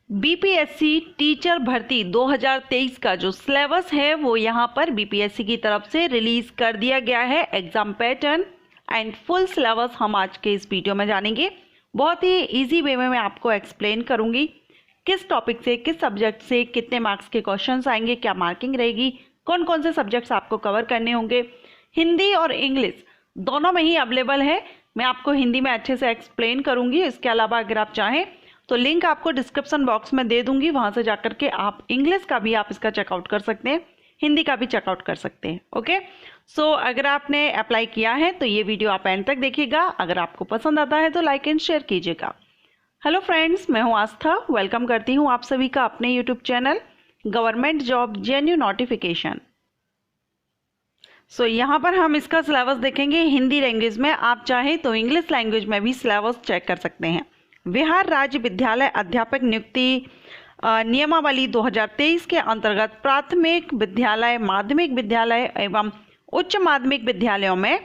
BPSC teacher भर्ती 2023 का जो सिलेबस है वो यहाँ पर बीपीएससी की तरफ से रिलीज कर दिया गया है। Exam pattern and full syllabus हम आज के इस वीडियो में जानेंगे। बहुत ही इजी वे में मैं आपको एक्सप्लेन करूंगी किस टॉपिक से, किस सब्जेक्ट से कितने मार्क्स के क्वेश्चंस आएंगे, क्या मार्किंग रहेगी, कौन कौन से सब्जेक्ट्स आपको कवर करने होंगे। हिंदी और इंग्लिश दोनों में ही अवेलेबल है। मैं आपको हिंदी में अच्छे से एक्सप्लेन करूंगी। इसके अलावा अगर आप चाहें तो लिंक आपको डिस्क्रिप्शन बॉक्स में दे दूंगी, वहां से जाकर के आप इंग्लिश का भी आप इसका चेकआउट कर सकते हैं, हिंदी का भी चेकआउट कर सकते हैं। ओके, सो अगर आपने अप्लाई किया है तो ये वीडियो आप एंड तक देखिएगा। अगर आपको पसंद आता है तो लाइक एंड शेयर कीजिएगा। हेलो फ्रेंड्स, मैं हूं आस्था। वेलकम करती हूं आप सभी का अपने YouTube channel government job genuine notification. So यहाँ पर हम इसका सिलेबस देखेंगे हिंदी लैंग्वेज में। आप चाहें तो इंग्लिश लैंग्वेज में भी सिलेबस चेक कर सकते हैं। बिहार राज्य विद्यालय अध्यापक नियुक्ति नियमावली 2023 के अंतर्गत प्राथमिक विद्यालय, माध्यमिक विद्यालय एवं उच्च माध्यमिक विद्यालयों में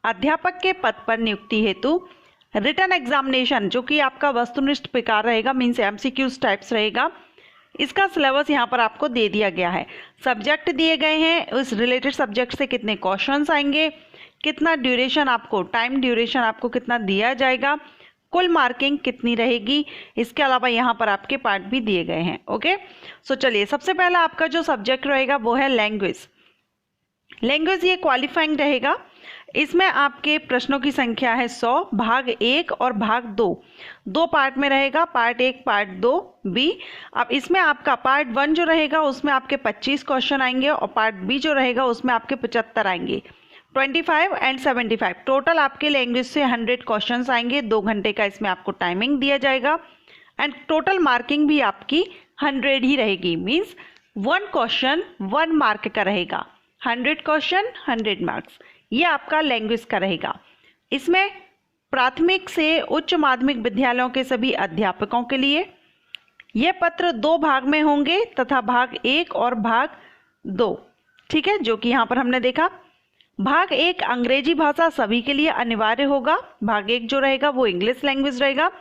अध्यापक के पद पर नियुक्ति हेतु रिटन एग्जामिनेशन, जो कि आपका वस्तुनिष्ठ प्रकार रहेगा, मीन्स एमसीक्यूज टाइप्स रहेगा, इसका सिलेबस यहाँ पर आपको दे दिया गया है। सब्जेक्ट दिए गए हैं, उस रिलेटेड सब्जेक्ट से कितने क्वेश्चंस आएंगे, कितना ड्यूरेशन आपको, टाइम ड्यूरेशन आपको कितना दिया जाएगा, कुल मार्किंग कितनी रहेगी। इसके अलावा यहाँ पर आपके पार्ट भी दिए गए हैं। ओके, सो चलिए, सबसे पहला आपका जो सब्जेक्ट रहेगा वो है लैंग्वेज। लैंग्वेज ये क्वालिफाइंग रहेगा। इसमें आपके प्रश्नों की संख्या है 100, भाग 1 और भाग 2, दो पार्ट में रहेगा, पार्ट 1 पार्ट 2 बी। अब इसमें आपका पार्ट 1 जो रहेगा उसमें आपके 25 क्वेश्चन आएंगे और पार्ट बी जो रहेगा उसमें आपके 75 आएंगे। 25 एंड 75 टोटल आपके लैंग्वेज से 100 क्वेश्चंस आएंगे। 2 घंटे का इसमें आपको टाइमिंग दिया जाएगा एंड टोटल मार्किंग भी आपकी 100 ही रहेगी, मीन्स 1 क्वेश्चन 1 मार्क का रहेगा। 100 क्वेश्चन 100 मार्क्स, ये आपका लैंग्वेज का रहेगा। इसमें प्राथमिक से उच्च माध्यमिक विद्यालयों के सभी अध्यापकों के लिए ये पत्र 2 भाग में होंगे तथा भाग 1 और भाग 2, ठीक है, जो कि यहाँ पर हमने देखा। भाग 1 अंग्रेजी भाषा सभी के लिए अनिवार्य होगा। भाग 1 जो रहेगा वो इंग्लिश लैंग्वेज रहेगा।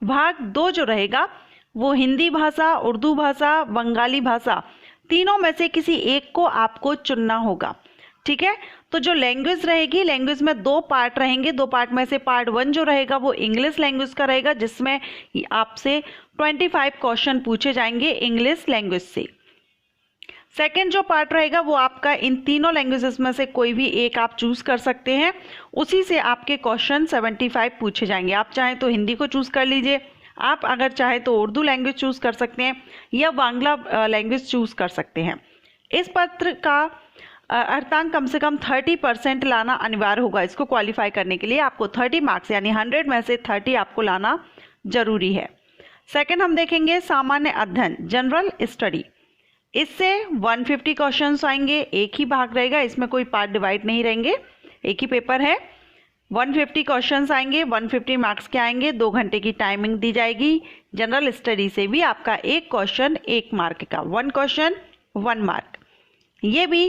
भाग 2 जो रहेगा वो हिंदी भाषा, उर्दू भाषा, बंगाली भाषा, तीनों में से किसी एक को आपको चुनना होगा, ठीक है। तो जो लैंग्वेज रहेगी, लैंग्वेज में 2 पार्ट रहेंगे। 2 पार्ट में से पार्ट 1 जो रहेगा वो इंग्लिश लैंग्वेज का रहेगा, जिसमें आपसे 25 क्वेश्चन पूछे जाएंगे इंग्लिश लैंग्वेज से। सेकेंड जो पार्ट रहेगा वो आपका इन तीनों लैंग्वेजेस में से कोई भी एक आप चूज कर सकते हैं, उसी से आपके क्वेश्चन 75 पूछे जाएंगे। आप चाहें तो हिंदी को चूज कर लीजिए, आप अगर चाहें तो उर्दू लैंग्वेज चूज कर सकते हैं या बांग्ला लैंग्वेज चूज कर सकते हैं। इस पत्र का अर्थांक कम से कम 30% लाना अनिवार्य होगा। इसको क्वालिफाई करने के लिए आपको 30 मार्क्स यानी 100 में से 30 आपको लाना जरूरी है। सेकेंड हम देखेंगे सामान्य अध्ययन, जनरल स्टडी। इससे 150 क्वेश्चंस आएंगे, एक ही भाग रहेगा, इसमें कोई पार्ट डिवाइड नहीं रहेंगे, एक ही पेपर है। 150 क्वेश्चंस आएंगे, 150 मार्क्स के आएंगे। 2 घंटे की टाइमिंग दी जाएगी। जनरल स्टडी से भी आपका एक क्वेश्चन 1 मार्क का, 1 क्वेश्चन 1 मार्क। ये भी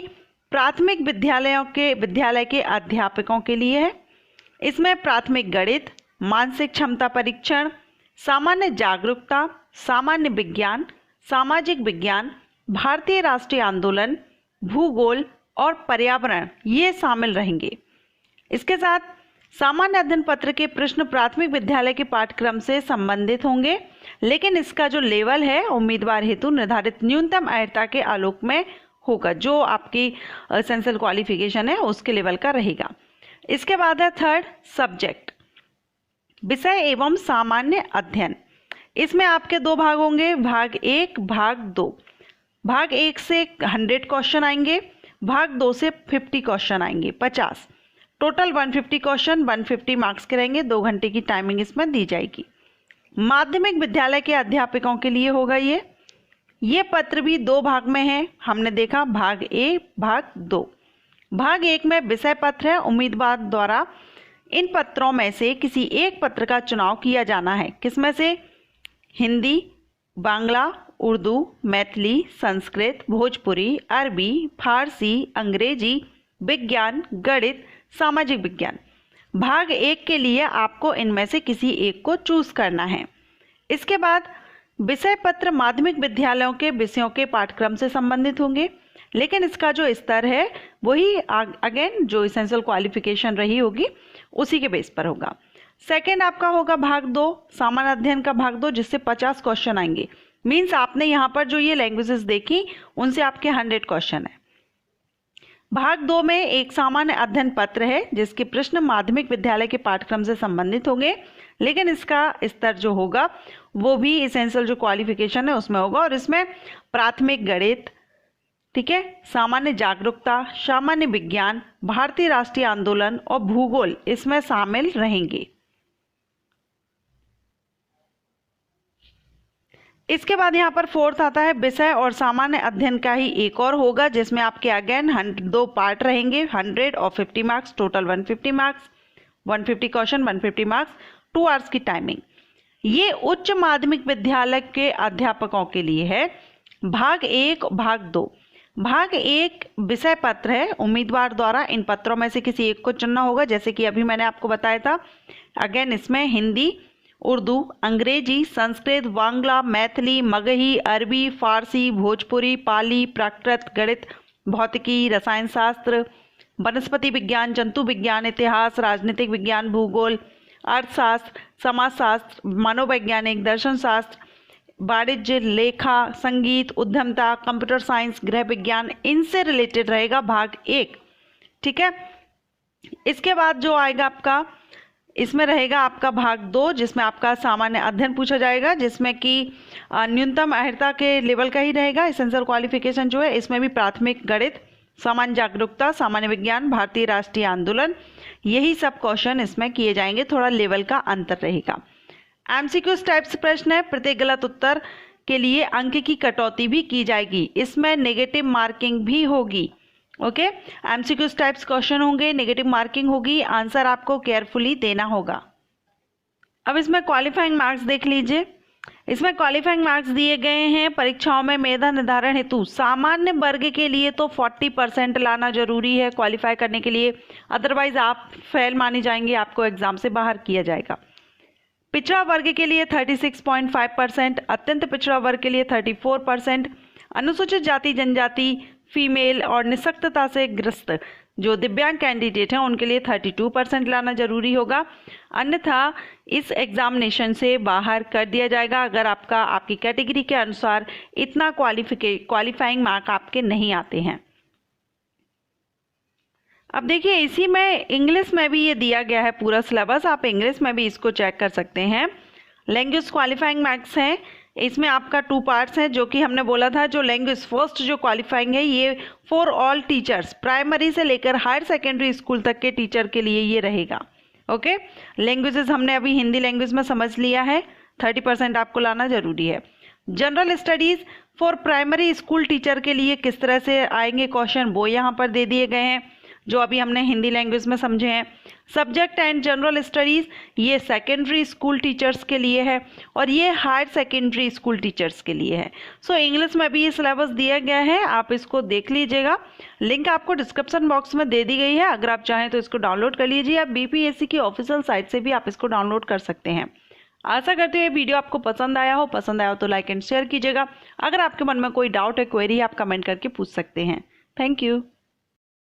प्राथमिक विद्यालय के अध्यापकों के लिए है। इसमें प्राथमिक गणित, मानसिक क्षमता परीक्षण, सामान्य जागरूकता, सामान्य विज्ञान, सामाजिक विज्ञान, भारतीय राष्ट्रीय आंदोलन, भूगोल और पर्यावरण ये शामिल रहेंगे। इसके साथ सामान्य अध्ययन पत्र के प्रश्न प्राथमिक विद्यालय के पाठ्यक्रम से संबंधित होंगे, लेकिन इसका जो लेवल है उम्मीदवार हेतु निर्धारित न्यूनतम अर्हता के आलोक में होगा, जो आपकी एसेंशियल क्वालिफिकेशन है उसके लेवल का रहेगा। इसके बाद है थर्ड सब्जेक्ट, विषय एवं सामान्य अध्ययन। इसमें आपके 2 भाग होंगे, भाग 1 भाग 2। भाग 1 से 100 क्वेश्चन आएंगे, भाग 2 से 50 क्वेश्चन आएंगे, 50। टोटल 150 क्वेश्चन 150 मार्क्स के रहेंगे। 2 घंटे की टाइमिंग इसमें दी जाएगी। माध्यमिक विद्यालय के अध्यापकों के लिए होगा ये पत्र भी 2 भाग में है। हमने देखा भाग 1 भाग 2। भाग 1 में विषय पत्र है। उम्मीदवार द्वारा इन पत्रों में से किसी एक पत्र का चुनाव किया जाना है। किसमें से? हिंदी, बांग्ला, उर्दू, मैथिली, संस्कृत, भोजपुरी, अरबी, फारसी, अंग्रेजी, विज्ञान, गणित, सामाजिक विज्ञान। भाग 1 के लिए आपको इनमें से किसी एक को चूज करना है। इसके बाद विषय पत्र माध्यमिक विद्यालयों के विषयों के पाठ्यक्रम से संबंधित होंगे, लेकिन इसका जो स्तर है वही अगेन जो इसेंशियल क्वालिफिकेशन रही होगी उसी के बेस पर होगा। सेकेंड आपका होगा भाग 2 सामान्य अध्ययन का भाग 2, जिससे 50 क्वेश्चन आएंगे। मीन्स आपने यहाँ पर जो ये लैंग्वेजेस देखी उनसे आपके 100 क्वेश्चन है। भाग 2 में एक सामान्य अध्ययन पत्र है जिसके प्रश्न माध्यमिक विद्यालय के पाठ्यक्रम से संबंधित होंगे, लेकिन इसका स्तर जो होगा वो भी इसेंशियल जो क्वालिफिकेशन है उसमें होगा, और इसमें प्राथमिक गणित, ठीक है, सामान्य जागरूकता, सामान्य विज्ञान, भारतीय राष्ट्रीय आंदोलन और भूगोल इसमें शामिल रहेंगे। इसके बाद यहाँ पर फोर्थ आता है विषय और सामान्य अध्ययन का ही एक और होगा, जिसमें आपके अगेन 2 पार्ट रहेंगे, 100 और 50 marks, total 150 marks, 150 question 150 marks, 2 hours की टाइमिंग। ये उच्च माध्यमिक विद्यालय के अध्यापकों के लिए है। भाग 1 भाग 2। भाग 1 विषय पत्र है, उम्मीदवार द्वारा इन पत्रों में से किसी एक को चुनना होगा, जैसे कि अभी मैंने आपको बताया था। अगेन इसमें हिंदी, उर्दू, अंग्रेजी, संस्कृत, बांग्ला, मैथिली, मगही, अरबी, फारसी, भोजपुरी, पाली, प्राकृत, गणित, भौतिकी, रसायन शास्त्र, वनस्पति विज्ञान, जंतु विज्ञान, इतिहास, राजनीतिक विज्ञान, भूगोल, अर्थशास्त्र, समाजशास्त्र, मनोवैज्ञानिक, दर्शन शास्त्र, वाणिज्य, लेखा, संगीत, उद्यमता, कंप्यूटर साइंस, गृह विज्ञान, इनसे रिलेटेड रहेगा भाग 1। ठीक है, इसके बाद जो आएगा आपका इसमें रहेगा आपका भाग 2, जिसमें आपका सामान्य अध्ययन पूछा जाएगा, जिसमें कि न्यूनतम अर्हता के लेवल का ही रहेगा। एसेंशियल क्वालिफिकेशन जो है इसमें भी प्राथमिक गणित, सामान्य जागरूकता, सामान्य विज्ञान, भारतीय राष्ट्रीय आंदोलन, यही सब क्वेश्चन इसमें किए जाएंगे, थोड़ा लेवल का अंतर रहेगा। एमसीक्यूज टाइप्स प्रश्न है, प्रत्येक गलत उत्तर के लिए अंक की कटौती भी की जाएगी, इसमें नेगेटिव मार्किंग भी होगी। ओके, एमसीक्यूज टाइप्स क्वेश्चन होंगे, नेगेटिव मार्किंग होगी, आंसर आपको केयरफुली देना होगा। अब इसमें क्वालिफाइंग मार्क्स देख लीजिए। इसमें क्वालिफाइंग मार्क्स दिए गए हैं परीक्षाओं में मेधा निर्धारण हेतु सामान्य वर्ग के लिए तो 40% लाना जरूरी है क्वालिफाई करने के लिए, अदरवाइज आप फेल माने जाएंगे, आपको एग्जाम से बाहर किया जाएगा। पिछड़ा वर्ग के लिए 36.5%, अत्यंत पिछड़ा वर्ग के लिए 34%, अनुसूचित जाति जनजाति, फीमेल और निःशक्तता से ग्रस्त जो दिव्यांग कैंडिडेट हैं उनके लिए 32% लाना जरूरी होगा, अन्यथा इस एग्जामिनेशन से बाहर कर दिया जाएगा अगर आपकी कैटेगरी के अनुसार इतना क्वालिफाइंग मार्क आपके नहीं आते हैं। अब देखिए इसी में इंग्लिश में भी ये दिया गया है पूरा सिलेबस, आप इंग्लिश में भी इसको चेक कर सकते हैं। लैंग्वेज क्वालिफाइंग मार्क्स हैं, इसमें आपका 2 पार्ट्स हैं, जो कि हमने बोला था जो लैंग्वेज फर्स्ट जो क्वालिफाइंग है ये फॉर ऑल टीचर्स, प्राइमरी से लेकर हायर सेकेंडरी स्कूल तक के टीचर के लिए ये रहेगा। ओके, लैंग्वेजेस हमने अभी हिंदी लैंग्वेज में समझ लिया है, 30% आपको लाना जरूरी है। General studies for primary school teacher के लिए किस तरह से आएंगे क्वेश्चन वो यहाँ पर दे दिए गए हैं, जो अभी हमने हिंदी लैंग्वेज में समझे हैं। सब्जेक्ट एंड जनरल स्टडीज ये सेकेंडरी स्कूल टीचर्स के लिए है और ये हायर सेकेंडरी स्कूल टीचर्स के लिए है। सो इंग्लिश में भी ये सिलेबस दिया गया है, आप इसको देख लीजिएगा, लिंक आपको डिस्क्रिप्शन बॉक्स में दे दी गई है, अगर आप चाहें तो इसको डाउनलोड कर लीजिए, आप बीपीएससी की ऑफिशियल साइट से भी आप इसको डाउनलोड कर सकते हैं। आशा करते हैं वीडियो आपको पसंद आया हो तो लाइक एंड शेयर कीजिएगा। अगर आपके मन में कोई डाउट है, क्वेरी है, आप कमेंट करके पूछ सकते हैं। Thank you.